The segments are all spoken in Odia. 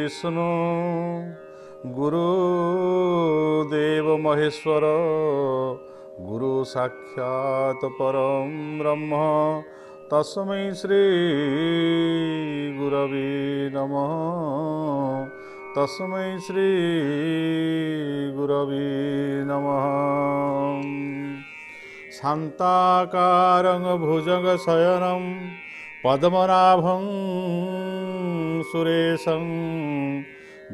विष्णु गुरुदेव महेश्वर गुरु साक्षात् परं ब्रह्म तस्मै श्री गुरवे नमः तस्मै श्री गुरवे नमः। शान्ताकारं भुजगशयनं पद्मनाभं सुरेशं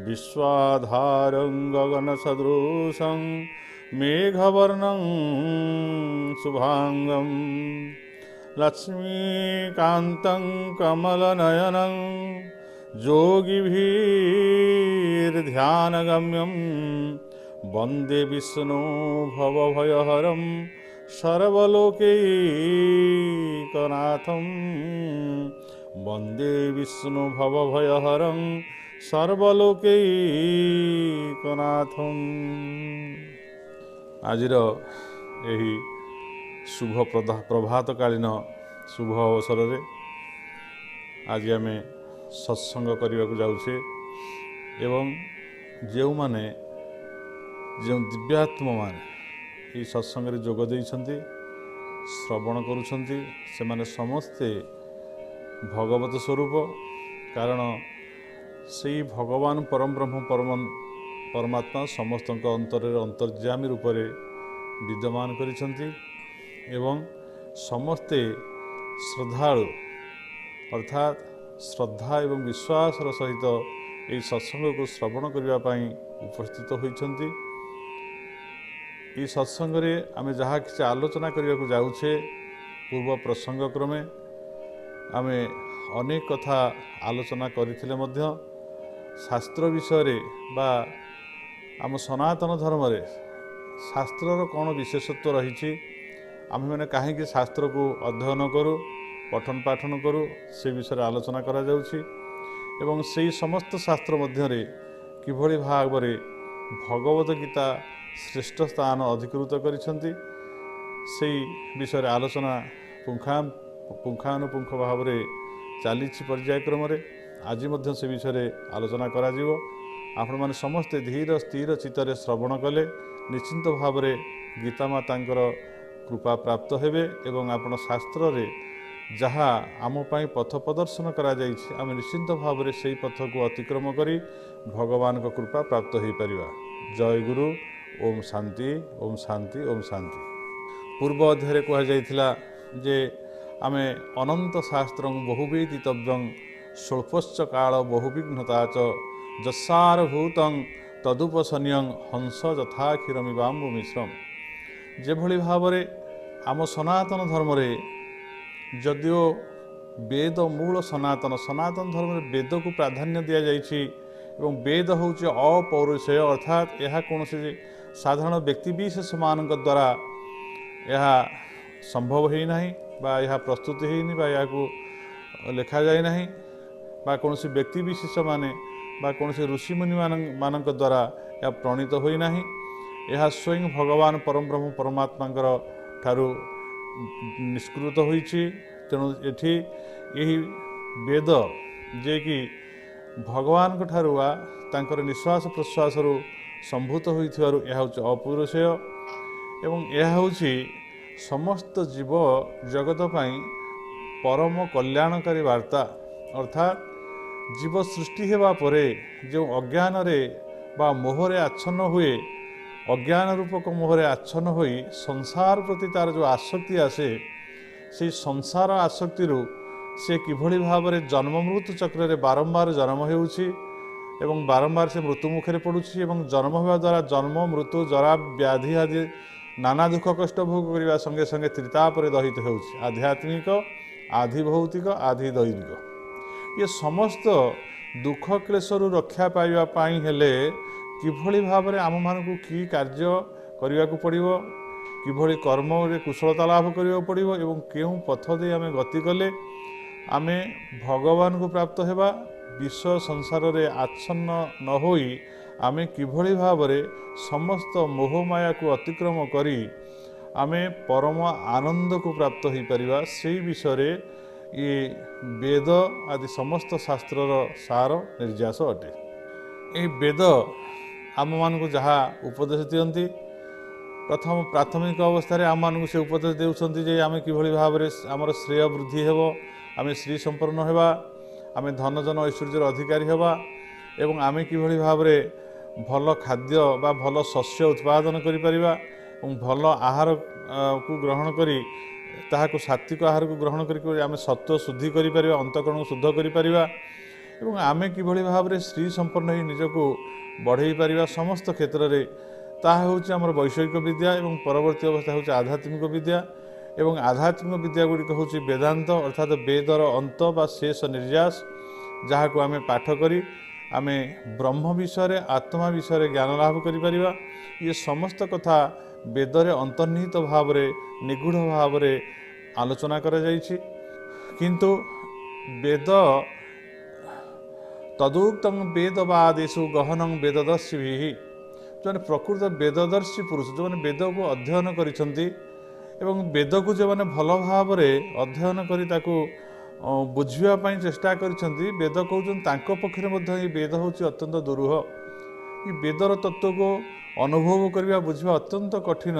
विश्वाधारं गगनसदृशं मेघवर्णं शुभांगं लक्ष्मीकान्तं कमलनयनं योगिभिर्ध्यानगम्यं वन्दे विष्णु भवभयहरं सर्वलोकैकनाथं वन्दे विष्णु भवभयहरं सर्वलोकैकनाथं। आजिर एही शुभ प्रभातकालीन शुभ अवसर रे आज आम सत्संग करने को जाऊे एवं जो माने जो दिव्यात्मा मान ये सत्संग रे जोग देइछन्ति श्रवण करुछन्ति से माने समस्ते भगवत स्वरूप कारण से भगवान परम ब्रह्म परमात्मा समस्त अंतर अंतर्यामी रूप से विद्यमान करिछन्ति एवं समस्ते श्रद्धालु अर्थात श्रद्धा एवं विश्वास सहित ये सत्संग को श्रवण करने उपस्थित होइछन्ति। ये सत्संग रे आमे जहाँ किसी आलोचना करने को जाऊे पूर्व प्रसंग क्रमे आमे अनेक कथा आलोचना करथिले मध्य शास्त्र विषय बा आम सनातन धर्म रे शास्त्रर कौन विशेषत्व रही आमे मैंने कहीं शास्त्र को अध्ययन करूँ पठन पाठन करूँ से विषय आलोचना करा जाउछि एवं से समस्त शास्त्र मध्य किभଳି भाव भगवत गीता श्रेष्ठ स्थान अधिकृत करिसेंति से विषय आलोचना पुंखानुपुंख भाव में चली पर्यायक्रम आज से विषय आलोचना करा जीवो। आपण माने समस्ते धीर स्थिर चित्तर श्रवण कले निश्चिंत भाव में गीता मातांकर कृपा प्राप्त हेबे एवं आपण शास्त्र रे जहाँ आम पाई पथ प्रदर्शन करा जाइछि आम निश्चिंत भाव में से पथ को अतिक्रम करी भगवान को कृपा प्राप्त हो पारिबा। जय गुरु। ओम शांति ओम शांति ओम शांति। पूर्व अध्याय कह जाइथिला जे आमे अनंत शास्त्र बहुवेदितव्यं स्वल्पश्च काल बहुविघ्नता च जस्सारभूतं तदुपसन्यं हंस यथा क्षीरमिवाम्बु मिश्रम। जेभଳି भावरे आम सनातन धर्म रे जदिओ वेद मूल सनातन धर्म रे वेद को प्राधान्य दिया जाइछि एवं वेद होउछि अपौरुषेय अर्थात यह कौन साधारण व्यक्तिविशेष मान द्वारा यह संभव है नहीं बा यह प्रस्तुत है बा या लिखा जाए नहीं बा कौन व्यक्तिविशेष माने बा कौन ऋषिमुनि मान द्वारा यह प्रणीत हो नहीं यह स्वयं भगवान परम ब्रह्म परमात्मा ठारू निष्कृत होइछि। तेणु एठी यही वेद जे कि भगवान ठारू तांकर निश्वास प्रश्वास संभूत होइथिबारु यह होछि अपौरुषेय एवं यह होछि समस्त जीव जगत पाई परम कल्याणकारी वार्ता अर्थात जीव सृष्टि हेबा परे जो अज्ञान रे बा मोहरे आच्छन्न हुए अज्ञान रूपक मोहरे आच्छन्न होई संसार प्रति तार जो आसक्ति आसे से संसार आसक्ति से किभଳି भाव जन्म मृत्यु चक्र रे बारंबार जन्म हेउछि एवं बारंबार से मृत्यु मुखे पड़ुछि एवं जन्म होगा द्वारा जन्म मृत्यु जरा व्याधि आदि नाना दुख कष्ट भोग करने संगे संगे त्रितापर दहित होउछि आध्यात्मिक आधि भौतिक आधि दैविक। ये समस्त दुख क्लेशरू रक्षा पाइबा पाई हेले किभଳି भाव आम मानकु की कार्य करने को पड़िबो किभଳି कर्म रे कुशलता लाभ करने पड़िबो एवं केउं पथ दे आमे गति कले आमे भगवान को प्राप्त हेबा विश्व संसार रे आच्छन्न न होई आमे किभଳି भाव समस्त मोहमाया को अतिक्रम करी आमे परम आनंद को प्राप्त हो पारिबा से विषय ये वेद आदि समस्त शास्त्रर सार निर्यास अटे। ଏହି ବେଦ ଆମମାନଙ୍କୁ ଯାହା ଉପଦେଶ ଦିଅନ୍ତି, ପ୍ରଥମ ପ୍ରାଥମିକ ଅବସ୍ଥାରେ ଆମମାନଙ୍କୁ ସେ ଉପଦେଶ ଦେଉଛନ୍ତି ଯେ ଆମେ କିଭଳି ଭାବରେ ଆମର ଶ୍ରେୟ ବୃଦ୍ଧି ହେବ, ଆମେ ଶ୍ରୀ ସମ୍ପନ୍ନ ହେବା, ଆମେ ଧନଜନ ଐଶ୍ୱର୍ଯ୍ୟର ଅଧିକାରୀ ହେବା ଏବଂ ଆମେ କିଭଳି ଭାବରେ ଭଲ ଖାଦ୍ୟ ବା ଭଲ ଶସ୍ୟ ଉତ୍ପାଦନ କରିପାରିବା ଏବଂ ଭଲ ଆହାରକୁ ଗ୍ରହଣ କରି ତାହାକୁ ସାତ୍ତ୍ୱିକ ଆହାରକୁ ଗ୍ରହଣ କରି ଆମେ ସତ୍ତ୍ୱ ଶୁଦ୍ଧି କରିପାରିବା, ଅନ୍ତଃକରଣକୁ ଶୁଦ୍ଧ କରିପାରିବା ଏବଂ ଆମେ କିଭଳି ଭାବରେ ଶ୍ରୀ ସମ୍ପନ୍ନ ହୋଇ ନିଜକୁ ବଢ଼େଇ ପାରିବା ସମସ୍ତ କ୍ଷେତ୍ରରେ, ତାହା ହେଉଛି ଆମର ବୈଷୟିକ ବିଦ୍ୟା ଏବଂ ପରବର୍ତ୍ତୀ ଅବସ୍ଥା ହେଉଛି ଆଧ୍ୟାତ୍ମିକ ବିଦ୍ୟା। ଏବଂ ଆଧ୍ୟାତ୍ମିକ ବିଦ୍ୟା ଗୁଡ଼ିକ ହେଉଛି ବେଦାନ୍ତ, ଅର୍ଥାତ୍ ବେଦର ଅନ୍ତ ବା ଶେଷ ନିର୍ଯାସ, ଯାହାକୁ ଆମେ ପାଠ କରି ଆମେ ବ୍ରହ୍ମ ବିଷୟରେ ଆତ୍ମା ବିଷୟରେ ଜ୍ଞାନ ଲାଭ କରିପାରିବା। ଇଏ ସମସ୍ତ କଥା ବେଦରେ ଅନ୍ତର୍ନିହିତ ଭାବରେ ନିଗୂଢ଼ ଭାବରେ ଆଲୋଚନା କରାଯାଇଛି। କିନ୍ତୁ ବେଦ ତଦୁକ୍ତଂ ବେଦବାଦେଷୁ ଗହନଂ ବେଦଦର୍ଶୀଭିଃ, ଯେଉଁମାନେ ପ୍ରକୃତ ବେଦଦର୍ଶୀ ପୁରୁଷ, ଯେଉଁମାନେ ବେଦକୁ ଅଧ୍ୟୟନ କରିଛନ୍ତି ଏବଂ ବେଦକୁ ଯେଉଁମାନେ ଭଲ ଭାବରେ ଅଧ୍ୟୟନ କରି ତାକୁ ବୁଝିବା ପାଇଁ ଚେଷ୍ଟା କରିଛନ୍ତି, ବେଦ କହୁଛନ୍ତି ତାଙ୍କ ପକ୍ଷରେ ମଧ୍ୟ ଏ ବେଦ ହେଉଛି ଅତ୍ୟନ୍ତ ଦୁରୂହ। ଏ ବେଦର ତତ୍ତ୍ୱକୁ ଅନୁଭବ କରିବା ବୁଝିବା ଅତ୍ୟନ୍ତ କଠିନ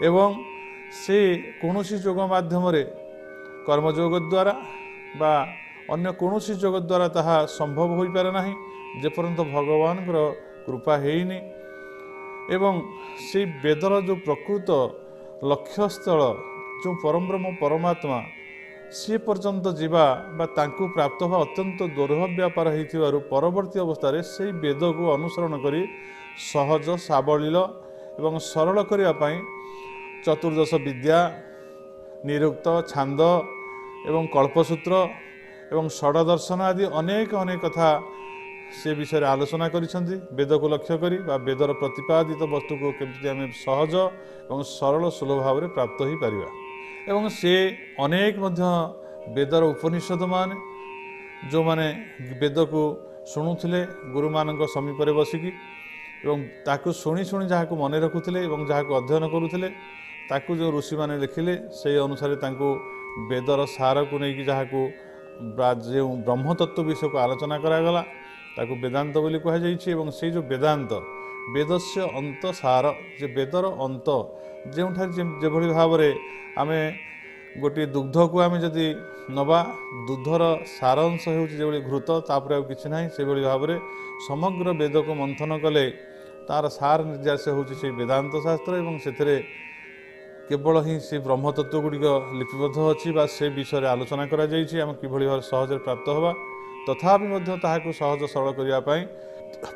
ଏବଂ ସେ କୌଣସି ଯୋଗ ମାଧ୍ୟମରେ କର୍ମଯୋଗ ଦ୍ୱାରା ବା ଅନ୍ୟ କୌଣସି ଯୋଗ ଦ୍ୱାରା ତାହା ସମ୍ଭବ ହୋଇପାରେ ନାହିଁ ଯେପର୍ଯ୍ୟନ୍ତ ଭଗବାନଙ୍କର କୃପା ହେଇନି। ଏବଂ ସେଇ ବେଦର ଯେଉଁ ପ୍ରକୃତ ଲକ୍ଷ୍ୟସ୍ଥଳ, ଯେଉଁ ପରମବ୍ରହ୍ମ ପରମାତ୍ମା, ସିଏ ପର୍ଯ୍ୟନ୍ତ ଯିବା ବା ତାଙ୍କୁ ପ୍ରାପ୍ତ ହେବା ଅତ୍ୟନ୍ତ ଦୁର୍ଲଭ ବ୍ୟାପାର ହେଇଥିବାରୁ ପରବର୍ତ୍ତୀ ଅବସ୍ଥାରେ ସେଇ ବେଦକୁ ଅନୁସରଣ କରି ସହଜ ସାବଳୀଳ ଏବଂ ସରଳ କରିବା ପାଇଁ ଚତୁର୍ଦ୍ଦଶ ବିଦ୍ୟା, ନିରୁକ୍ତ, ଛାନ୍ଦ ଏବଂ କଳ୍ପସୂତ୍ର ଏବଂ ଷଡ଼ଦର୍ଶନ ଆଦି ଅନେକ ଅନେକ କଥା ସେ ବିଷୟରେ ଆଲୋଚନା କରିଛନ୍ତି। ବେଦକୁ ଲକ୍ଷ୍ୟ କରି ବା ବେଦର ପ୍ରତିପାଦିତ ବସ୍ତୁକୁ କେମିତି ଆମେ ସହଜ ଏବଂ ସରଳ ସୁଲଭ ଭାବରେ ପ୍ରାପ୍ତ ହୋଇପାରିବା। ଏବଂ ସେ ଅନେକ ମଧ୍ୟ ବେଦର ଉପନିଷଦମାନେ ଯେଉଁମାନେ ବେଦକୁ ଶୁଣୁଥିଲେ ଗୁରୁମାନଙ୍କ ସମୀପରେ ବସିକି ଏବଂ ତାକୁ ଶୁଣି ଶୁଣି ଯାହାକୁ ମନେ ରଖୁଥିଲେ ଏବଂ ଯାହାକୁ ଅଧ୍ୟୟନ କରୁଥିଲେ, ତାକୁ ଯେଉଁ ଋଷିମାନେ ଲେଖିଲେ ସେହି ଅନୁସାରେ ତାଙ୍କୁ ବେଦର ସାରକୁ ନେଇକି ଯାହାକୁ ଯେଉଁ ବ୍ରହ୍ମତତ୍ତ୍ୱ ବିଷୟକୁ ଆଲୋଚନା କରାଗଲା ତାକୁ ବେଦାନ୍ତ ବୋଲି କୁହାଯାଇଛି। ଏବଂ ସେଇ ଯେଉଁ ବେଦାନ୍ତ, ବେଦସ୍ୟ ଅନ୍ତ ସାର, ଯେ ବେଦର ଅନ୍ତ, ଯେଉଁଠାରେ ଯେଭଳି ଭାବରେ ଆମେ ଗୋଟିଏ ଦୁଗ୍ଧକୁ ଆମେ ଯଦି ନେବା, ଦୁଗ୍ଧର ସାର ଅଂଶ ହେଉଛି ଯେଭଳି ଘୃତ, ତାପରେ ଆଉ କିଛି ନାହିଁ, ସେଭଳି ଭାବରେ ସମଗ୍ର ବେଦକୁ ମନ୍ଥନ କଲେ ତାର ସାର ନିର୍ଯାସ ହେଉଛି ସେଇ ବେଦାନ୍ତ ଶାସ୍ତ୍ର ଏବଂ ସେଥିରେ କେବଳ ହିଁ ସେ ବ୍ରହ୍ମତତ୍ତ୍ୱ ଗୁଡ଼ିକ ଲିପିବଦ୍ଧ ଅଛି ବା ସେ ବିଷୟରେ ଆଲୋଚନା କରାଯାଇଛି ଆମେ କିଭଳି ଭାବରେ ସହଜରେ ପ୍ରାପ୍ତ ହେବା। ତଥାପି ମଧ୍ୟ ତାହାକୁ ସହଜ ସରଳ କରିବା ପାଇଁ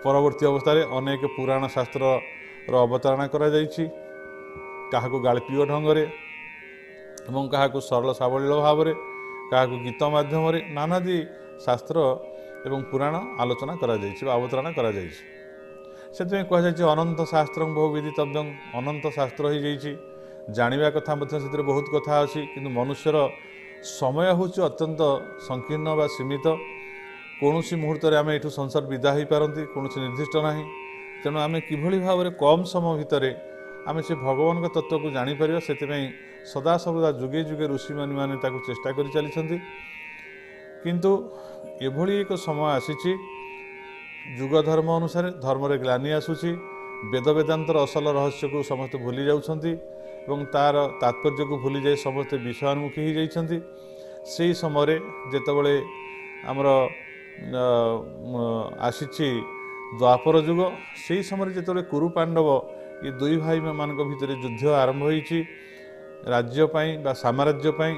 ପରବର୍ତ୍ତୀ ଅବସ୍ଥାରେ ଅନେକ ପୁରାଣ ଶାସ୍ତ୍ରର ଅବତାରଣା କରାଯାଇଛି, କାହାକୁ ଗାଳ୍ପିକ ଢଙ୍ଗରେ ଏବଂ କାହାକୁ ସରଳ ସାବଳୀଳ ଭାବରେ, କାହାକୁ ଗୀତ ମାଧ୍ୟମରେ ନାନାଦି ଶାସ୍ତ୍ର ଏବଂ ପୁରାଣ ଆଲୋଚନା କରାଯାଇଛି ବା ଅବତାରଣା କରାଯାଇଛି। ସେଥିପାଇଁ କୁହାଯାଇଛି ଅନନ୍ତ ଶାସ୍ତ୍ରଂ ବହୁ ବିଦିତବ୍ୟଂ, ଅନନ୍ତ ଶାସ୍ତ୍ର ହୋଇଯାଇଛି, ଜାଣିବା କଥା ମଧ୍ୟ ସେଥିରେ ବହୁତ କଥା ଅଛି। କିନ୍ତୁ ମନୁଷ୍ୟର ସମୟ ହେଉଛି ଅତ୍ୟନ୍ତ ସଂକୀର୍ଣ୍ଣ ବା ସୀମିତ, କୌଣସି ମୁହୂର୍ତ୍ତରେ ଆମେ ଏଠୁ ସଂସାର ବିଦା ହୋଇପାରନ୍ତି, କୌଣସି ନିର୍ଦ୍ଦିଷ୍ଟ ନାହିଁ। ତେଣୁ ଆମେ କିଭଳି ଭାବରେ କମ୍ ସମୟ ଭିତରେ ଆମେ ସେ ଭଗବାନଙ୍କ ତତ୍ତ୍ୱକୁ ଜାଣିପାରିବା, ସେଥିପାଇଁ ସଦାସର୍ବଦା ଯୁଗେ ଯୁଗେ ଋଷିମାନେ ତାକୁ ଚେଷ୍ଟା କରି ଚାଲିଛନ୍ତି। କିନ୍ତୁ ଏଭଳି ଏକ ସମୟ ଆସିଛି, ଯୁଗ ଧର୍ମ ଅନୁସାରେ ଧର୍ମରେ ଗ୍ଲାନି ଆସୁଛି, ବେଦ ବେଦାନ୍ତର ଅସଲ ରହସ୍ୟକୁ ସମସ୍ତେ ଭୁଲି ଯାଉଛନ୍ତି ଏବଂ ତାର ତାତ୍ପର୍ଯ୍ୟକୁ ଭୁଲିଯାଇ ସମସ୍ତେ ବିଷୟାନ୍ମୁଖୀ ହୋଇଯାଇଛନ୍ତି। ସେହି ସମୟରେ ଯେତେବେଳେ ଆମର ଆସିଛି ଦ୍ୱାପର ଯୁଗ, ସେହି ସମୟରେ ଯେତେବେଳେ କୁରୁ ପାଣ୍ଡବ ଏ ଦୁଇ ଭାଇମାନଙ୍କ ଭିତରେ ଯୁଦ୍ଧ ଆରମ୍ଭ ହୋଇଛି ରାଜ୍ୟ ପାଇଁ ବା ସାମ୍ରାଜ୍ୟ ପାଇଁ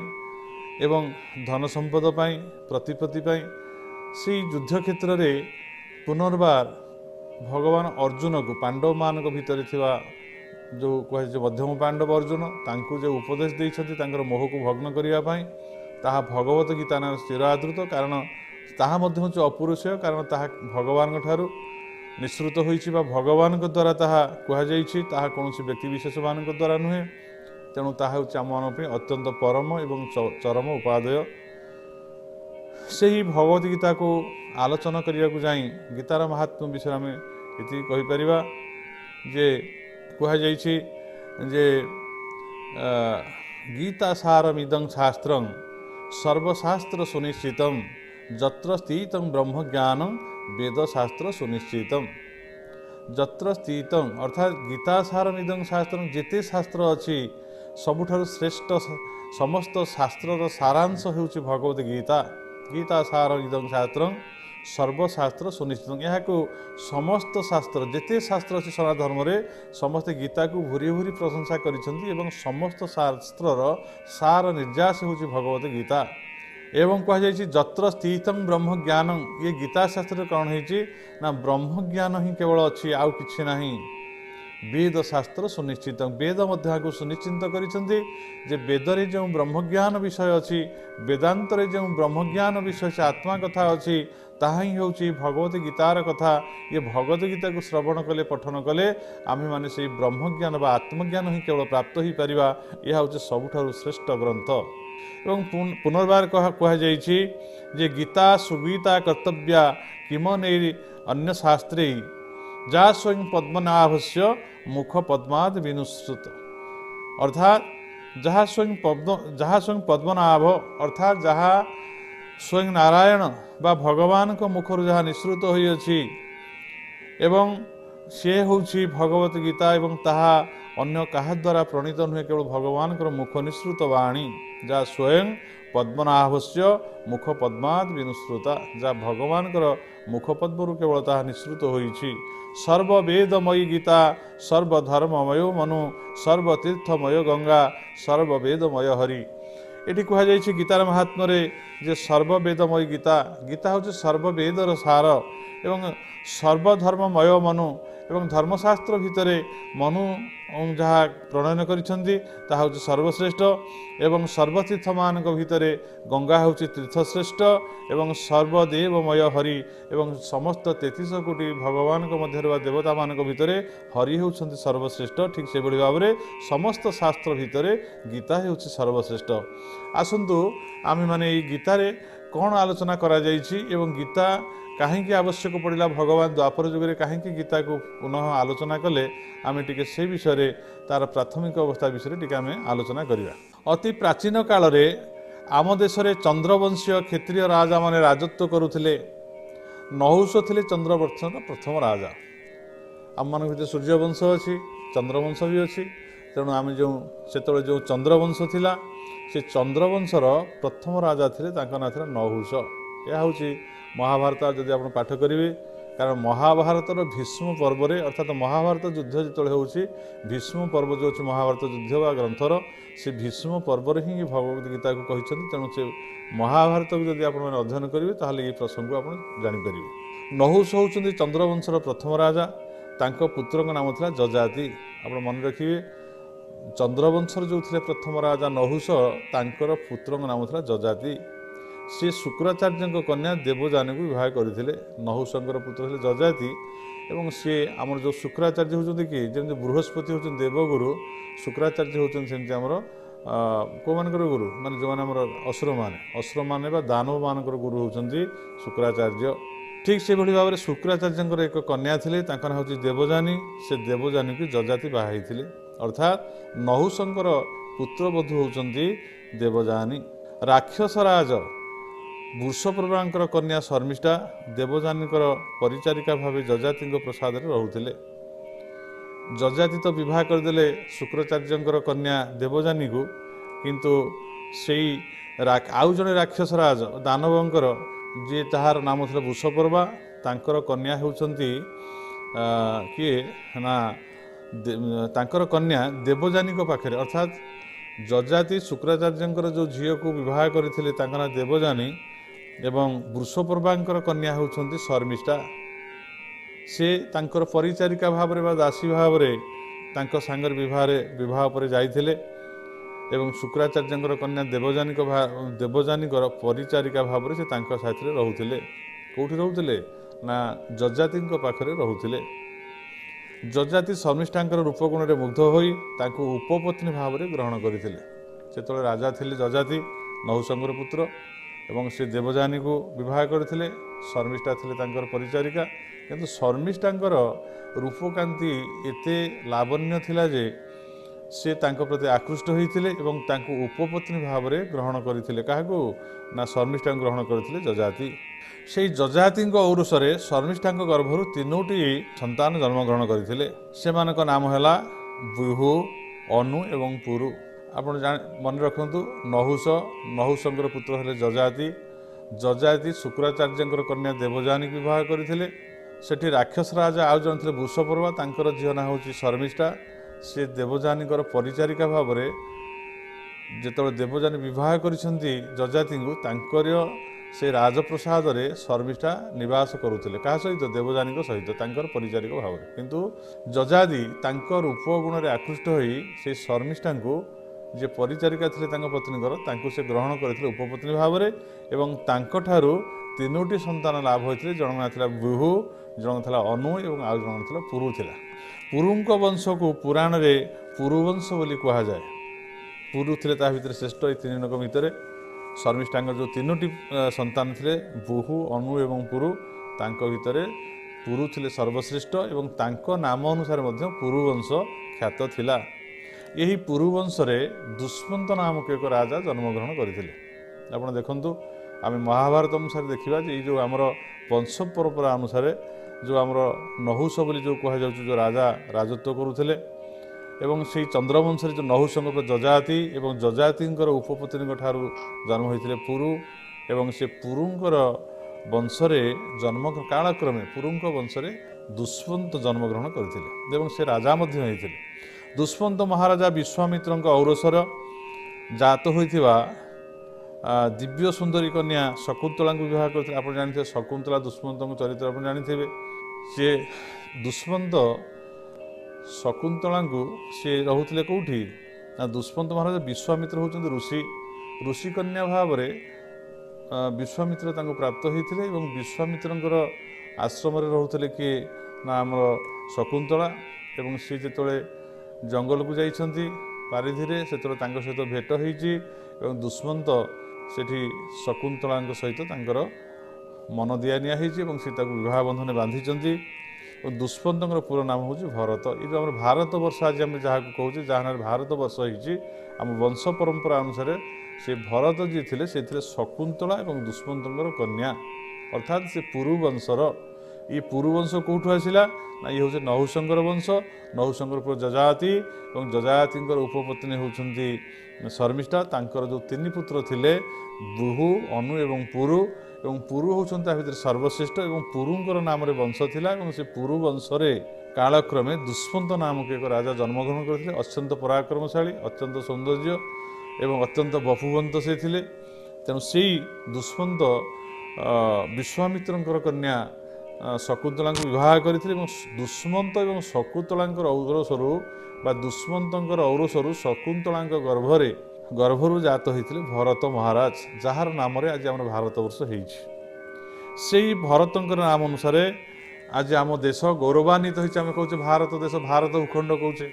ଏବଂ ଧନ ସମ୍ପଦ ପାଇଁ, ପ୍ରତିପତ୍ତି ପାଇଁ, ସେହି ଯୁଦ୍ଧ କ୍ଷେତ୍ରରେ ପୁନର୍ବାର ଭଗବାନ ଅର୍ଜୁନକୁ ପାଣ୍ଡବମାନଙ୍କ ଭିତରେ ଥିବା ଯେଉଁ କୁହାଯାଇଛି ମଧ୍ୟମ ପାଣ୍ଡବ ଅର୍ଜୁନ, ତାଙ୍କୁ ଯେଉଁ ଉପଦେଶ ଦେଇଛନ୍ତି ତାଙ୍କର ମୋହକୁ ଭଗ୍ନ କରିବା ପାଇଁ, ତାହା ଭଗବତ ଗୀତା ନାମରେ ଚିର ଆଦୃତ। କାରଣ ତାହା ମଧ୍ୟ ହେଉଛି ଅପୁରୁଷୟ, କାରଣ ତାହା ଭଗବାନଙ୍କ ଠାରୁ ନିଃସୃତ ହୋଇଛି ବା ଭଗବାନଙ୍କ ଦ୍ୱାରା ତାହା କୁହାଯାଇଛି, ତାହା କୌଣସି ବ୍ୟକ୍ତିବିଶେଷମାନଙ୍କ ଦ୍ୱାରା ନୁହେଁ। ତେଣୁ ତାହା ହେଉଛି ଆମମାନଙ୍କ ପାଇଁ ଅତ୍ୟନ୍ତ ପରମ ଏବଂ ଚରମ ଉପାଦେୟ। ସେହି ଭଗବତ ଗୀତାକୁ ଆଲୋଚନା କରିବାକୁ ଯାଇ ଗୀତାର ମାହାତ୍ମ୍ୟ ବିଷୟରେ ଆମେ ଏତିକି କହିପାରିବା ଯେ କୁହାଯାଇଛି ଯେ ଗୀତା ସାରମିଦଂ ଶାସ୍ତ୍ରଂ ସର୍ବଶାସ୍ତ୍ର ସୁନିଶ୍ଚିତଂ ଯତ୍ର ସ୍ଥିତଂ ବ୍ରହ୍ମଜ୍ଞାନଂ वेदशास्त्र सुनिश्चितम जत्र स्थितम अर्थात गीतासारमिदं शास्त्रं जेते शास्त्र अच्छी सबुठारु श्रेष्ठ समस्त शास्त्रर सारांश होउछि भगवत गीता गीतासारमिदं शास्त्रं सर्वशास्त्र सुनिश्चित यहाँ समस्त शास्त्र जेते शास्त्र अच्छी सनातन धर्म रे समस्त गीता को भूरी भूरी प्रशंसा करिसेंती एवं समस्त शास्त्रर सार निर्यास होउछि भगवत गीता एवं कह जाइछि जत्र स्थितम ब्रह्म ज्ञानं ये गीता शास्त्र कौन होइछि ना ब्रह्म ज्ञान ही केवल अच्छी आउ किछि नाही वेद शास्त्र सुनिश्चित वेद मध्य सुनिश्चित करिसेंती जे वेदरे जो ब्रह्मज्ञान विषय अच्छी वेदांतरे जो ब्रह्मज्ञान विषय से आत्मा कथा अच्छी ताहा ही होउछि भगवत गीतार कथा ये भगवत गीता को श्रवण कले पठन कले आमे माने से ब्रह्मज्ञान बा आत्मज्ञान ही केवल प्राप्त ही परिबा यह होउछि सबुठारु श्रेष्ठ ग्रंथ एवं पुनर्बार कहा जाइछि जे गीता सुगीता कर्तव्या किमनै अन्य शास्त्रे जा स्वयं पद्मनाभस्य मुख पद्माद विनुसृत अर्थात जहाँ स्वयं पद्मनाभ अर्थात जहाँ स्वयं नारायण बा भगवान को मुखर जहाँ निसृत होई अछि एवं से होउछि भगवत गीता एवं ताहा अन्य काहा द्वारा प्रणीत नुहे केवल भगवान को मुख निसृत वाणी जहाँ स्वयं पद्मनाभस्य मुख पद्माद विनुसृता जहाँ भगवान मुखपद्मरु केवल ताहा निसृत होइछि सर्ववेदमयी गीता सर्वधर्ममय मनु सर्वतीर्थमय गंगा सर्ववेदमय हरि एटी कह जाइछि गीतार महात्म्य रे जे सर्ववेदमयी गीता गीता होछि सर्ववेदर सार एवं सर्वधर्ममय मनु एवं धर्मशास्त्र भितरे मनु जहाँ प्रणयन करिसेंती ताहा होछि सर्वश्रेष्ठ एवं सर्वतीर्थ मानक भितरे गंगा होछि तीर्थश्रेष्ठ एवं सर्वदेवमय हरि एवं समस्त 33 कोटी भगवान मध्य देवता मानक भितरे हरि होउछन्ति सर्वश्रेष्ठ ठीक से बड़ी भाव में समस्त शास्त्र भितरे गीता होछि सर्वश्रेष्ठ आसंतु आमे माने ई गीता रे कौन आलोचना करा जाइछि एवं गीता कहीं आवश्यक पड़ा भगवान द्वापर जुगे कहीं गीता को पुनः आलोचना कले आम टे से विषय तार प्राथमिक अवस्था विषय टी आम आलोचना करवा अति प्राचीन काल रे आम देश में चंद्रवंशीय क्षेत्रीय राजा माने राजत्व करुले नहुष थे चंद्रवंश प्रथम राजा आम मान भर सूर्यवंश अच्छी चंद्रवंश भी अच्छी तेणु आम जो से चंद्रवंश थिला से चंद्रवंशर प्रथम राजा थे ना था नहुष यह हूँ महाभारत जदि आप पाठ करेंगे कारण महाभारतर भीष्म पर्व अर्थात महाभारत युद्ध जो होची भीष्म पर्व जो अच्छे महाभारत युद्ध व ग्रंथर से भीष्म पर्व ही भगवद गीता को कहते तेणु से महाभारत को जब आप अध्ययन करेंगे ताहले ये प्रसंग को आप जानीपर नहुष होउछन्ति चंद्रवंशर प्रथम राजा तांको पुत्र नाम था जजाति आप मन रखिए चंद्रवंशर जो थे प्रथम राजा नहुष तांकर पुत्र नाम था जजाति सी शुक्राचार्य कन्या देवजानी को विवाह करते नहुशंकर पुत्र थे जजाति एवं सी आमर जो शुक्राचार्य होती कि जमी बृहस्पति होती देवगुरु शुक्राचार्य होती सेमती आमर कौ मान गुरु माने जो असुर मान दानव मान गुरु होती शुक्राचार्य ठीक से भाई भाव में शुक्राचार्य एक कन्या थी ना हूँ देवजानी से देवजानी की जजाति बाहाई अर्थात नहुशंकर पुत्रबधू होती देवजानी राक्षसराज वृषपर्वांकर कन्या शर्मिष्ठा देवजानी परिचारिका भाव जजाति प्रसाद रोते जजाति तो विवाह करदे शुक्राचार्य कन्या देवजानी को किंतु से आउ जड़े राक्षसराज दानवंकर जी ताहार नाम था वृषपर्वा तांकर कन्या होउछन्ति किए ना तांकर कन्या देवजानी को पाखे अर्थात जजाति शुक्राचार्य जो झील को विवाह करते ना देवजानी एवं वृषपर्वांकर कन्या होउछन्ति शर्मिष्ठा से तांकर परिचारिका भाव में दासी भाव में सांगर विवाह पर जाइथिले एवं शुक्राचार्य कन्या देवजानी परिचारिका भाव में से साथी रोते कौटी रोते ना जजाति पाखे रोते जजाति शर्मिष्ठा रूपगुण में मुग्ध होई तांको उपपत्नी भाव में ग्रहण करते से राजा थे जजाति नहुशंकर पुत्र एवं से देवजानी को विवाह करते शर्मिष्ठा थे परिचारिका किंतु शर्मिष्ठा रूपकांति एते लावण्य थिला जे ସେ ତାଙ୍କ ପ୍ରତି ଆକୃଷ୍ଟ ହୋଇଥିଲେ ଏବଂ ତାଙ୍କୁ ଉପପତ୍ନୀ ଭାବରେ ଗ୍ରହଣ କରିଥିଲେ। କାହାକୁ? ନା ଶର୍ମିଷ୍ଠାଙ୍କୁ ଗ୍ରହଣ କରିଥିଲେ ଯଜାତି। ସେହି ଯଜାତିଙ୍କ ଔରସରେ ଶର୍ମିଷ୍ଠାଙ୍କ ଗର୍ଭରୁ 3ଟି ସନ୍ତାନ ଜନ୍ମଗ୍ରହଣ କରିଥିଲେ। ସେମାନଙ୍କ ନାମ ହେଲା ବୁହୁ, ଅନୁ ଏବଂ ପୁରୁ। ଆପଣ ମନେ ରଖନ୍ତୁ, ନହୁଷଙ୍କର ପୁତ୍ର ହେଲେ ଯଜାତି। ଯଜାତି ଶୁକ୍ରାଚାର୍ଯ୍ୟଙ୍କର କନ୍ୟା ଦେବଯାନୀକୁ ବିବାହ କରିଥିଲେ। ସେଠି ରାକ୍ଷସ ରାଜା ଆଉ ଜଣେ ଥିଲେ ବୃଷପର୍ବା, ତାଙ୍କର ଝିଅ ନାଁ ହେଉଛି ଶର୍ମିଷ୍ଠା। ସେ ଦେବଯାନୀଙ୍କର ପରିଚାରିକା ଭାବରେ ଯେତେବେଳେ ଦେବଯାନୀ ବିବାହ କରିଛନ୍ତି ଯଜାତିଙ୍କୁ, ତାଙ୍କର ସେ ରାଜପ୍ରସାଦରେ ଶର୍ମିଷ୍ଠା ନିବାସ କରୁଥିଲେ। କାହା ସହିତ? ଦେବଯାନୀଙ୍କ ସହିତ, ତାଙ୍କର ପରିଚାରିକ ଭାବରେ। କିନ୍ତୁ ଯଜାତି ତାଙ୍କ ରୂପ ଗୁଣରେ ଆକୃଷ୍ଟ ହୋଇ ସେ ଶର୍ମିଷ୍ଠାଙ୍କୁ, ଯେ ପରିଚାରିକା ଥିଲେ ତାଙ୍କ ପତ୍ନୀଙ୍କର, ତାଙ୍କୁ ସେ ଗ୍ରହଣ କରିଥିଲେ ଉପପତ୍ନୀ ଭାବରେ ଏବଂ ତାଙ୍କଠାରୁ 3ଟି ସନ୍ତାନ ଲାଭ ହୋଇଥିଲେ। ଜଣଙ୍କ ନାଁ ଥିଲା ବୁହୁ, ଜଣଙ୍କ ଥିଲା ଅନୁ ଏବଂ ଆଉ ଜଣଙ୍କ ଥିଲା ପୁରୁ ଥିଲା। ପୁରୁଙ୍କ ବଂଶକୁ ପୁରାଣରେ ପୁରୁବଂଶ ବୋଲି କୁହାଯାଏ। ପୁରୁ ଥିଲେ ତା ଭିତରେ ଶ୍ରେଷ୍ଠ। ଏଇ 3 ଲୋକ ଭିତରେ ଶର୍ମିଷ୍ଠାଙ୍କର ଯେଉଁ 3ଟି ସନ୍ତାନ ଥିଲେ ବୁହୁ, ଅନୁ ଏବଂ ପୁରୁ, ତାଙ୍କ ଭିତରେ ପୁରୁ ଥିଲେ ସର୍ବଶ୍ରେଷ୍ଠ ଏବଂ ତାଙ୍କ ନାମ ଅନୁସାରେ ମଧ୍ୟ ପୁରୁବଂଶ ଖ୍ୟାତ ଥିଲା। ଏହି ପୁରୁବଂଶରେ ଦୁଷ୍ମନ୍ତ ନାମକ ଏକ ରାଜା ଜନ୍ମଗ୍ରହଣ କରିଥିଲେ। ଆପଣ ଦେଖନ୍ତୁ, ଆମେ ମହାଭାରତ ଅନୁସାରେ ଦେଖିବା ଯେ ଏଇ ଯେଉଁ ଆମର ବଂଶ ପରମ୍ପରା ଅନୁସାରେ ଯେଉଁ ଆମର ନହୁଷ ବୋଲି ଯେଉଁ କୁହାଯାଉଛି, ଯେଉଁ ରାଜା ରାଜତ୍ୱ କରୁଥିଲେ ଏବଂ ସେହି ଚନ୍ଦ୍ରବଂଶରେ ଯେଉଁ ନହୁଷଙ୍କ ଯଜାତି ଏବଂ ଯଜାତିଙ୍କର ଉପପତ୍ନୀଙ୍କ ଠାରୁ ଜନ୍ମ ହୋଇଥିଲେ ପୁରୁ ଏବଂ ସେ ପୁରୁଙ୍କର ବଂଶରେ କାଳକ୍ରମେ ପୁରୁଙ୍କ ବଂଶରେ ଦୁଷ୍ମନ୍ତ ଜନ୍ମଗ୍ରହଣ କରିଥିଲେ ଏବଂ ସେ ରାଜା ମଧ୍ୟ ହୋଇଥିଲେ। ଦୁଷ୍ମନ୍ତ ମହାରାଜା ବିଶ୍ୱାମିତ୍ରଙ୍କ ଔରସର ଜାତ ହୋଇଥିବା ଦିବ୍ୟ ସୁନ୍ଦରୀ କନ୍ୟା ଶକୁନ୍ତଳାଙ୍କୁ ବିବାହ କରିଥିଲେ। ଆପଣ ଜାଣିଥିବେ ଶକୁନ୍ତଳା ଦୁଷ୍ମନ୍ତଙ୍କ ଚରିତ୍ର ଆପଣ ଜାଣିଥିବେ। ସେ ଦୁଷ୍ମନ୍ତ ଶକୁନ୍ତଳାଙ୍କୁ ସେ ରହୁଥିଲେ କେଉଁଠି? ନା ଦୁଷ୍ମନ୍ତ ମହାରାଜା ବିଶ୍ୱାମିତ୍ର ହେଉଛନ୍ତି ଋଷି କନ୍ୟା ଭାବରେ ବିଶ୍ୱାମିତ୍ର ତାଙ୍କୁ ପ୍ରାପ୍ତ ହୋଇଥିଲେ ଏବଂ ବିଶ୍ୱାମିତ୍ରଙ୍କର ଆଶ୍ରମରେ ରହୁଥିଲେ କିଏ? ନା ଆମର ଶକୁନ୍ତଳା। ଏବଂ ସେ ଯେତେବେଳେ ଜଙ୍ଗଲକୁ ଯାଇଛନ୍ତି ପାରିଧିରେ, ସେତେବେଳେ ତାଙ୍କ ସହିତ ଭେଟ ହୋଇଛି ଏବଂ ଦୁଷ୍ମନ୍ତ ସେଠି ଶକୁନ୍ତଳାଙ୍କ ସହିତ ତାଙ୍କର ମନ ଦିଆନିଆ ହୋଇଛି ଏବଂ ସେ ତାକୁ ବିବାହ ବନ୍ଧନରେ ବାନ୍ଧିଛନ୍ତି। ଏବଂ ଦୁଷ୍ମନ୍ତଙ୍କର ପୁରା ନାମ ହେଉଛି ଭରତ। ଏ ଯେଉଁ ଆମର ଭାରତ ବର୍ଷ ଆଜି ଆମେ ଯାହାକୁ କହୁଛେ, ଯାହା ନାଁରେ ଭାରତ ବର୍ଷ ହେଇଛି, ଆମ ବଂଶ ପରମ୍ପରା ଅନୁସାରେ ସେ ଭରତ ଯିଏ ଥିଲେ ସେ ଥିଲେ ଶକୁନ୍ତଳା ଏବଂ ଦୁଷ୍ମନ୍ତଙ୍କର କନ୍ୟା, ଅର୍ଥାତ୍ ସେ ପୁରୁବଂଶର। ଏ ପୁରୁବଂଶ କେଉଁଠୁ ଆସିଲା? ନା ଇଏ ହେଉଛି ନହୁଷଙ୍କର ବଂଶ। ନହୁଷଙ୍କର ପୁଅ ଯଜାତି ଏବଂ ଯଜାତିଙ୍କର ଉପପତ୍ନୀ ହେଉଛନ୍ତି ଶର୍ମିଷ୍ଠା। ତାଙ୍କର ଯେଉଁ 3 ପୁତ୍ର ଥିଲେ ବୁହୁ, ଅନୁ ଏବଂ ପୁରୁ ହେଉଛନ୍ତି ତା ଭିତରେ ସର୍ବଶ୍ରେଷ୍ଠ ଏବଂ ପୁରୁଙ୍କର ନାମରେ ବଂଶ ଥିଲା ଏବଂ ସେ ପୁରୁ ବଂଶରେ କାଳକ୍ରମେ ଦୁଷ୍ମନ୍ତ ନାମକ ଏକ ରାଜା ଜନ୍ମଗ୍ରହଣ କରିଥିଲେ। ଅତ୍ୟନ୍ତ ପରାକ୍ରମଶାଳୀ, ଅତ୍ୟନ୍ତ ସୌନ୍ଦର୍ଯ୍ୟ ଏବଂ ଅତ୍ୟନ୍ତ ବପୁବନ୍ତ ସେ ଥିଲେ। ତେଣୁ ସେଇ ଦୁଷ୍ମନ୍ତ ବିଶ୍ୱାମିତ୍ରଙ୍କର କନ୍ୟା ଶକୁନ୍ତଳାଙ୍କୁ ବିବାହ କରିଥିଲେ ଏବଂ ଦୁଷ୍ମନ୍ତ ଏବଂ ଶକୁନ୍ତଳାଙ୍କର ଔରସରୁ ବା ଦୁଷ୍ମନ୍ତଙ୍କର ଔରସରୁ ଶକୁନ୍ତଳାଙ୍କ ଗର୍ଭରୁ ଜାତ ହୋଇଥିଲେ ଭରତ ମହାରାଜ, ଯାହାର ନାମରେ ଆଜି ଆମର ଭାରତବର୍ଷ ହେଇଛି। ସେଇ ଭରତଙ୍କର ନାମ ଅନୁସାରେ ଆଜି ଆମ ଦେଶ ଗୌରବାନ୍ୱିତ ହୋଇଛି। ଆମେ କହୁଛେ ଭାରତ ଦେଶ, ଭାରତ ଭୂଖଣ୍ଡ କହୁଛେ।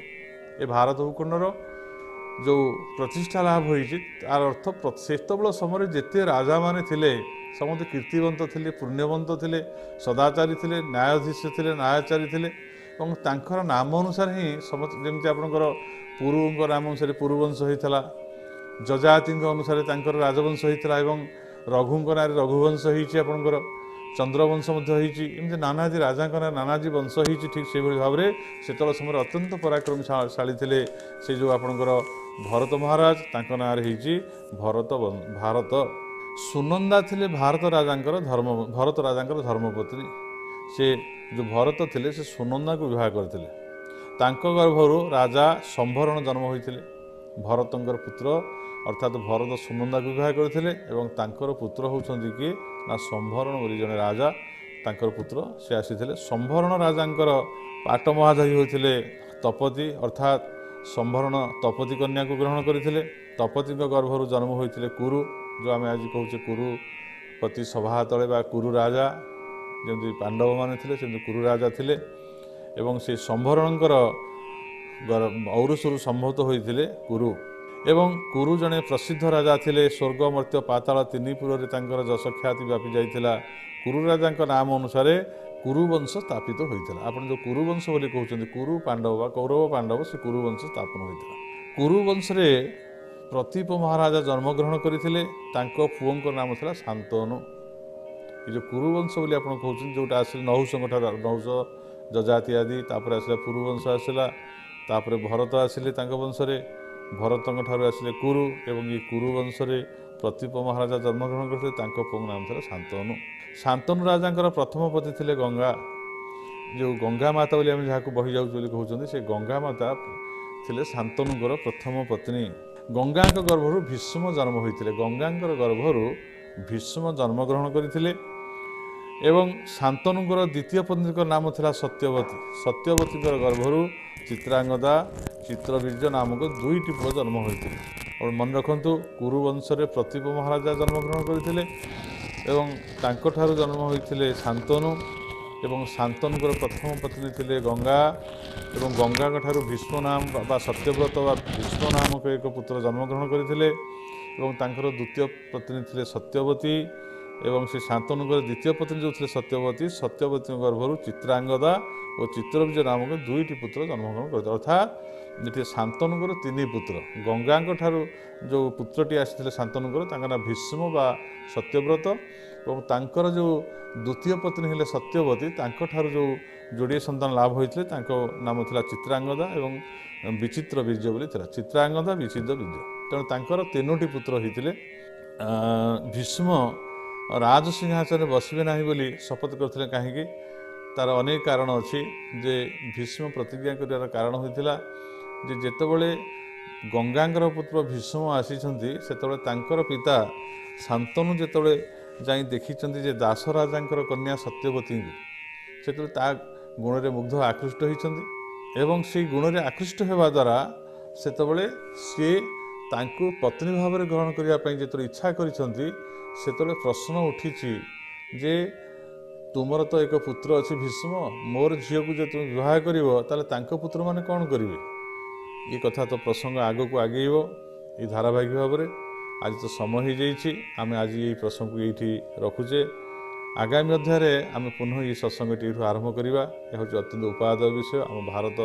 ଏ ଭାରତ ଭୂଖଣ୍ଡର ଯେଉଁ ପ୍ରତିଷ୍ଠା ଲାଭ ହୋଇଛି ତାର ଅର୍ଥ ସେତେବେଳ ସମୟରେ ଯେତେ ରାଜାମାନେ ଥିଲେ ସମସ୍ତେ କୀର୍ତ୍ତିବନ୍ତ ଥିଲେ, ପୁଣ୍ୟବନ୍ତ ଥିଲେ, ସଦାଚାରୀ ଥିଲେ, ନ୍ୟାୟାଧୀଶ ଥିଲେ, ନ୍ୟାୟଚାରୀ ଥିଲେ ଏବଂ ତାଙ୍କର ନାମ ଅନୁସାରେ ହିଁ ସମସ୍ତେ, ଯେମିତି ଆପଣଙ୍କର ପୁରୁଙ୍କ ନାମ ଅନୁସାରେ ପୁରୁବଂଶ ହୋଇଥିଲା, ଯଜାତିଙ୍କ ଅନୁସାରେ ତାଙ୍କର ରାଜବଂଶ ହୋଇଥିଲା ଏବଂ ରଘୁଙ୍କ ନାଁରେ ରଘୁବଂଶ ହୋଇଛି, ଆପଣଙ୍କର ଚନ୍ଦ୍ରବଂଶ ମଧ୍ୟ ହୋଇଛି। ଏମିତି ନାନାଦି ରାଜାଙ୍କ ନାଁରେ ନାନାଦି ବଂଶ ହୋଇଛି। ଠିକ୍ ସେହିଭଳି ଭାବରେ ସେତେବେଳେ ସମୟରେ ଅତ୍ୟନ୍ତ ପରାକ୍ରମଶାଳୀ ଥିଲେ ସେ ଯେଉଁ ଆପଣଙ୍କର ଭରତ ମହାରାଜ, ତାଙ୍କ ନାଁରେ ହେଇଛି ଭାରତ। ସୁନନ୍ଦା ଥିଲେ ଭରତ ରାଜାଙ୍କର ଧର୍ମପତ୍ନୀ। ସେ ଯେଉଁ ଭରତ ଥିଲେ ସେ ସୁନନ୍ଦାକୁ ବିବାହ କରିଥିଲେ। ତାଙ୍କ ଗର୍ଭରୁ ରାଜା ସମ୍ଭରଣ ଜନ୍ମ ହୋଇଥିଲେ। ଭରତଙ୍କର ପୁତ୍ର ଅର୍ଥାତ୍ ଭରତ ସୁନନ୍ଦାକୁ ବିବାହ କରିଥିଲେ ଏବଂ ତାଙ୍କର ପୁତ୍ର ହେଉଛନ୍ତି କିଏ? ନା ସମ୍ଭରଣ ବୋଲି ଜଣେ ରାଜା, ତାଙ୍କର ପୁତ୍ର ସେ ଆସିଥିଲେ। ସମ୍ଭରଣ ରାଜାଙ୍କର ପାଟ ମହାଧରି ହୋଇଥିଲେ ତପତୀ, ଅର୍ଥାତ୍ ସମ୍ଭରଣ ତପତୀ କନ୍ୟାକୁ ଗ୍ରହଣ କରିଥିଲେ। ତପତୀଙ୍କ ଗର୍ଭରୁ ଜନ୍ମ ହୋଇଥିଲେ କୁରୁ, ଯେଉଁ ଆମେ ଆଜି କହୁଛେ କୁରୁପତି ସଭା ତଳେ ବା କୁରୁ ରାଜା, ଯେମିତି ପାଣ୍ଡବମାନେ ଥିଲେ ସେମିତି କୁରୁ ରାଜା ଥିଲେ। ଏବଂ ସେ ସମ୍ଭରଣଙ୍କର ଔରସରୁ ସମ୍ଭୂତ ହୋଇଥିଲେ କୁରୁ। ଏବଂ କୁରୁ ଜଣେ ପ୍ରସିଦ୍ଧ ରାଜା ଥିଲେ। ସ୍ୱର୍ଗ, ମର୍ତ୍ତ୍ୟ, ପାତାଳ 3 ପୁରରେ ତାଙ୍କର ଯଶ ଖ୍ୟାତି ବ୍ୟାପି ଯାଇଥିଲା। କୁରୁ ରାଜାଙ୍କ ନାମ ଅନୁସାରେ କୁରୁବଂଶ ସ୍ଥାପିତ ହୋଇଥିଲା। ଆପଣ ଯେଉଁ କୁରୁବଂଶ ବୋଲି କହୁଛନ୍ତି, କୁରୁ ପାଣ୍ଡବ ବା କୌରବ ପାଣ୍ଡବ, ସେ କୁରୁବଂଶ ସ୍ଥାପନ ହୋଇଥିଲା। କୁରୁ ବଂଶରେ ପ୍ରତୀପ ମହାରାଜା ଜନ୍ମଗ୍ରହଣ କରିଥିଲେ। ତାଙ୍କ ପୁଅଙ୍କ ନାମ ଥିଲା ଶାନ୍ତନୁ। ଏ ଯେଉଁ କୁରୁବଂଶ ବୋଲି ଆପଣ କହୁଛନ୍ତି, ଯେଉଁଟା ଆସିଲେ ନହୁଷଙ୍କ ଠାରୁ, ନହୁଷ ଯଜାତି ଆଦି, ତାପରେ ଆସିଲା କୁରୁବଂଶ ଆସିଲା, ତାପରେ ଭରତ ଆସିଲେ ତାଙ୍କ ବଂଶରେ, ଭରତଙ୍କ ଠାରୁ ଆସିଲେ କୁରୁ, ଏବଂ ଏ କୁରୁ ବଂଶରେ ପ୍ରତୀପ ମହାରାଜା ଜନ୍ମଗ୍ରହଣ କରିଥିଲେ। ତାଙ୍କ ପୁଅଙ୍କ ନାମ ଥିଲା ଶାନ୍ତନୁ। ଶାନ୍ତନୁ ରାଜାଙ୍କର ପ୍ରଥମ ପତି ଥିଲେ ଗଙ୍ଗା। ଯେଉଁ ଗଙ୍ଗା ମାତା ବୋଲି ଆମେ ଯାହାକୁ ବହିଯାଉଛୁ ବୋଲି କହୁଛନ୍ତି, ସେ ଗଙ୍ଗା ମାତା ଥିଲେ ଶାନ୍ତନୁଙ୍କର ପ୍ରଥମ ପତ୍ନୀ। ଗଙ୍ଗାଙ୍କ ଗର୍ଭରୁ ଭୀଷ୍ମ ଜନ୍ମ ହୋଇଥିଲେ। ଗଙ୍ଗାଙ୍କର ଗର୍ଭରୁ ଭୀଷ୍ମ ଜନ୍ମଗ୍ରହଣ କରିଥିଲେ। ଏବଂ ଶାନ୍ତନୁଙ୍କର ଦ୍ୱିତୀୟ ପତ୍ନୀଙ୍କ ନାମ ଥିଲା ସତ୍ୟବତୀ। ସତ୍ୟବତୀଙ୍କର ଗର୍ଭରୁ ଚିତ୍ରାଙ୍ଗଦା, ଚିତ୍ରବୀର୍ଯ୍ୟ ନାମକ ଦୁଇଟି ପୁଅ ଜନ୍ମ ହୋଇଥିଲେ। ଆଉ ମନେ ରଖନ୍ତୁ, କୁରୁ ବଂଶରେ ପ୍ରତୀପ ମହାରାଜା ଜନ୍ମଗ୍ରହଣ କରିଥିଲେ ଏବଂ ତାଙ୍କଠାରୁ ଜନ୍ମ ହୋଇଥିଲେ ଶାନ୍ତନୁ। ଏବଂ ଶାନ୍ତନୁଙ୍କର ପ୍ରଥମ ପତ୍ନୀ ଥିଲେ ଗଙ୍ଗା, ଏବଂ ଗଙ୍ଗାଙ୍କ ଠାରୁ ଭୀଷ୍ମ ନାମ ବା ସତ୍ୟବ୍ରତ ବା ଭୀଷ୍ମ ନାମକ ଏକ ପୁତ୍ର ଜନ୍ମଗ୍ରହଣ କରିଥିଲେ। ଏବଂ ତାଙ୍କର ଦ୍ୱିତୀୟ ପତ୍ନୀ ଥିଲେ ସତ୍ୟବତୀ। ଏବଂ ସେ ଶାନ୍ତନୁଙ୍କର ଦ୍ୱିତୀୟ ପତ୍ନୀ ଯେଉଁ ଥିଲେ ସତ୍ୟବତୀ, ସତ୍ୟବତୀଙ୍କ ଗର୍ଭରୁ ଚିତ୍ରାଙ୍ଗଦା ଓ ଚିତ୍ରବୀର୍ଯ୍ୟ ନାମକ ଦୁଇଟି ପୁତ୍ର ଜନ୍ମଗ୍ରହଣ କରିଥିଲେ। ଅର୍ଥାତ୍ ଏଠି ଶାନ୍ତନୁଙ୍କର ତିନି ପୁତ୍ର। ଗଙ୍ଗାଙ୍କ ଠାରୁ ଯେଉଁ ପୁତ୍ରଟି ଆସିଥିଲେ ଶାନ୍ତନୁଙ୍କର, ତାଙ୍କ ନାଁ ଭୀଷ୍ମ ବା ସତ୍ୟବ୍ରତ, ଏବଂ ତାଙ୍କର ଯେଉଁ ଦ୍ୱିତୀୟ ପତ୍ନୀ ହେଲେ ସତ୍ୟବତୀ, ତାଙ୍କଠାରୁ ଯେଉଁ ଯୋଡ଼ିଏ ସନ୍ତାନ ଲାଭ ହୋଇଥିଲେ, ତାଙ୍କ ନାମ ଥିଲା ଚିତ୍ରାଙ୍ଗଦା ଏବଂ ବିଚିତ୍ର ବୀର୍ଯ୍ୟ ବୋଲି ଥିଲା। ଚିତ୍ରାଙ୍ଗଦା, ବିଚିତ୍ର ବୀର୍ଯ୍ୟ। ତେଣୁ ତାଙ୍କର ତିନୋଟି ପୁତ୍ର ହୋଇଥିଲେ। ଭୀଷ୍ମ ରାଜସିଂହାସନରେ ବସିବେ ନାହିଁ ବୋଲି ଶପଥ କରିଥିଲେ। କାହିଁକି? ତାର ଅନେକ କାରଣ ଅଛି। ଯେ ଭୀଷ୍ମ ପ୍ରତିଜ୍ଞା କରିବାର କାରଣ ହୋଇଥିଲା ଯେ ଯେତେବେଳେ ଗଙ୍ଗାଙ୍କର ପୁତ୍ର ଭୀଷ୍ମ ଆସିଛନ୍ତି, ସେତେବେଳେ ତାଙ୍କର ପିତା ଶାନ୍ତନୁ ଯେତେବେଳେ ଯାଇ ଦେଖିଛନ୍ତି ଯେ ଦାସରାଜାଙ୍କର କନ୍ୟା ସତ୍ୟବତୀଙ୍କୁ, ସେତେବେଳେ ତା ଗୁଣରେ ମୁଗ୍ଧ ଆକୃଷ୍ଟ ହୋଇଛନ୍ତି। ଏବଂ ସେଇ ଗୁଣରେ ଆକୃଷ୍ଟ ହେବା ଦ୍ୱାରା ସେତେବେଳେ ସିଏ ତାଙ୍କୁ ପତ୍ନୀ ଭାବରେ ଗ୍ରହଣ କରିବା ପାଇଁ ଯେତେବେଳେ ଇଚ୍ଛା କରିଛନ୍ତି, ସେତେବେଳେ ପ୍ରଶ୍ନ ଉଠିଛି ଯେ ତୁମର ତ ଏକ ପୁତ୍ର ଅଛି ଭୀଷ୍ମ, ମୋର ଝିଅକୁ ଯଦି ତୁମେ ବିବାହ କରିବ, ତାହେଲେ ତାଙ୍କ ପୁତ୍ରମାନେ କ'ଣ କରିବେ? ଏ କଥା ତ ପ୍ରସଙ୍ଗ ଆଗକୁ ଆଗେଇବ ଏଇ ଧାରାବାହିକ ଭାବରେ। ଆଜି ତ ସମୟ ହୋଇଯାଇଛି, ଆମେ ଆଜି ଏଇ ପ୍ରସଙ୍ଗକୁ ଏଇଠି ରଖୁଛେ। ଆଗାମୀ ଅଧ୍ୟାୟରେ ଆମେ ପୁନଃ ଏଇ ସତ୍ସଙ୍ଗଟି ଏଇଠୁ ଆରମ୍ଭ କରିବା। ଏହା ହେଉଛି ଅତ୍ୟନ୍ତ ଉପାଦେୟ ବିଷୟ। ଆମ ଭାରତ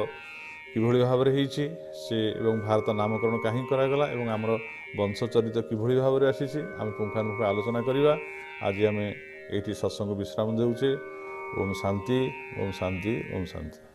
କିଭଳି ଭାବରେ ହେଇଛି ସେ, ଏବଂ ଭାରତ ନାମକରଣ କାହିଁକି କରାଗଲା, ଏବଂ ଆମର ବଂଶଚରିତ କିଭଳି ଭାବରେ ଆସିଛି, ଆମେ ପୁଙ୍ଖାନୁପୁଙ୍ଖ ଆଲୋଚନା କରିବା। ଆଜି ଆମେ ଏଇଠି ସତ୍ସଙ୍ଗ ବିଶ୍ରାମ ଦେଉଛେ। ଓମ୍ ଶାନ୍ତି, ଓମ୍ ଶାନ୍ତି, ଓମ୍ ଶାନ୍ତି।